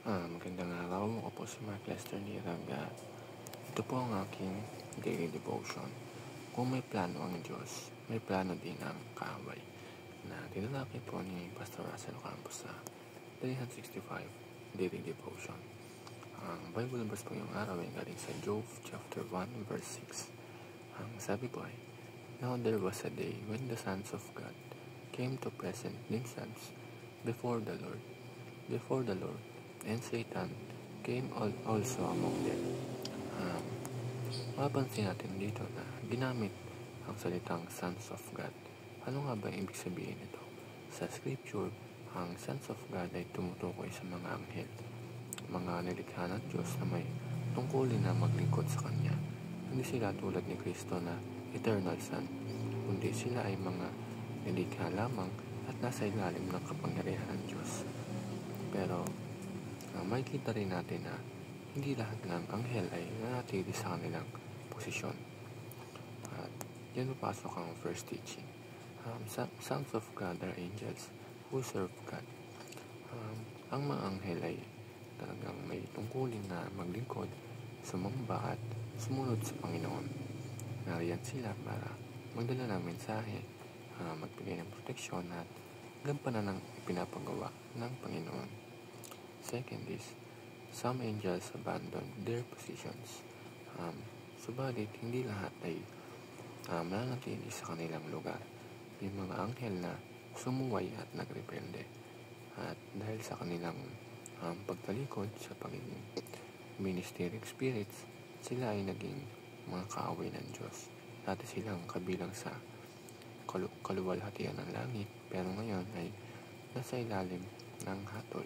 Magandang araw. Ako po si Mark Lester Niraga. Ito po ang aking daily devotion. Kung may plano ang Diyos, may plano din ang kaaway, na tinalakay po ni Pastor Russell Campos sa 365 daily devotion. Ang Bible verse po yung araw ay galing sa Job chapter 1 verse 6. Ang sabi po ay, "Now there was a day when the sons of God came to present themselves before the Lord, and Satan came also among them." Mapansin natin dito na ginamit ang salitang sons of God. Ano nga ba ibig sabihin nito? Sa scripture, ang sons of God ay tumutukoy sa mga anghel, mga nilikha ng Diyos na may tungkulin na maglingkod sa Kanya. Hindi sila tulad ni Kristo na eternal son, kundi sila ay mga nilikha lamang at nasa ilalim ng kapangyarihan ng Diyos. Pero makikita rin natin na hindi lahat ng anghel ay nanatili sa kanilang posisyon. At yan papasok ang first teaching. Sons of God are angels who serve God. Ang mga anghel ay talagang may tungkulin na maglingkod, sumamba at sumunod sa Panginoon. Nariyan sila para magdala ng mensahe, magbigay ng proteksyon at gampanan ng pinapagawa ng Panginoon. Second is, some angels abandon their positions. Subalit, hindi lahat ay mananatili sa kanilang lugar. May mga anghel na sumuway at nagrebelde. At dahil sa kanilang pagtalikod sa pagiging ministerial spirits, sila ay naging mga kaaway ng Diyos. Dati silang kabilang sa kaluwalhatian ng langit, pero ngayon ay nasa ilalim ng hatol.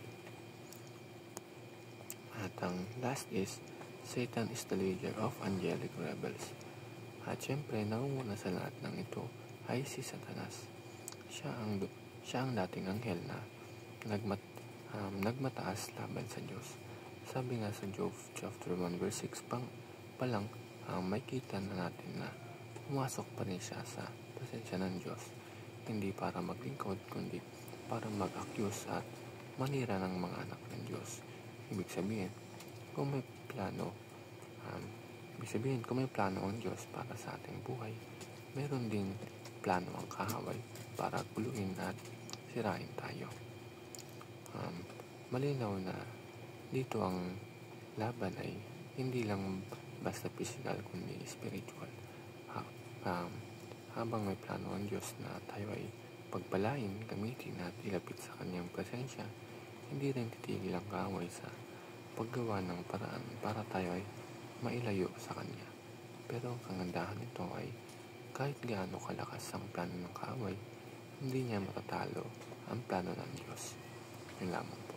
At ang last is, Satan is the leader of angelic rebels. At syempre, nangunguna sa lahat ng ito ay si Satanas. Siya ang dating anghel na nagmataas laban sa Diyos. Sabi nga sa Job chapter 1 verse 6 palang makikita na natin na pumasok pa rin siya sa presensya ng Diyos. Hindi para maglingkod, kundi para mag-accuse at manira ng mga anak ng Diyos. Ibig sabihin, kung may plano ang Diyos para sa ating buhay, meron din plano ang kaaway para guluhin at sirain tayo. Malinaw na dito ang laban ay hindi lang basta physical kundi spiritual. Habang may plano ang Diyos na tayo ay pagpalain, gamitin at ilapit sa Kanyang presensya, hindi rin titigil ang kaaway sa paggawa ng paraan para tayo ay mailayo sa Kanya. Pero ang kagandahan nito ay kahit gaano kalakas ang plano ng kaaway, hindi niya matatalo ang plano ng Diyos. Yun lamang po.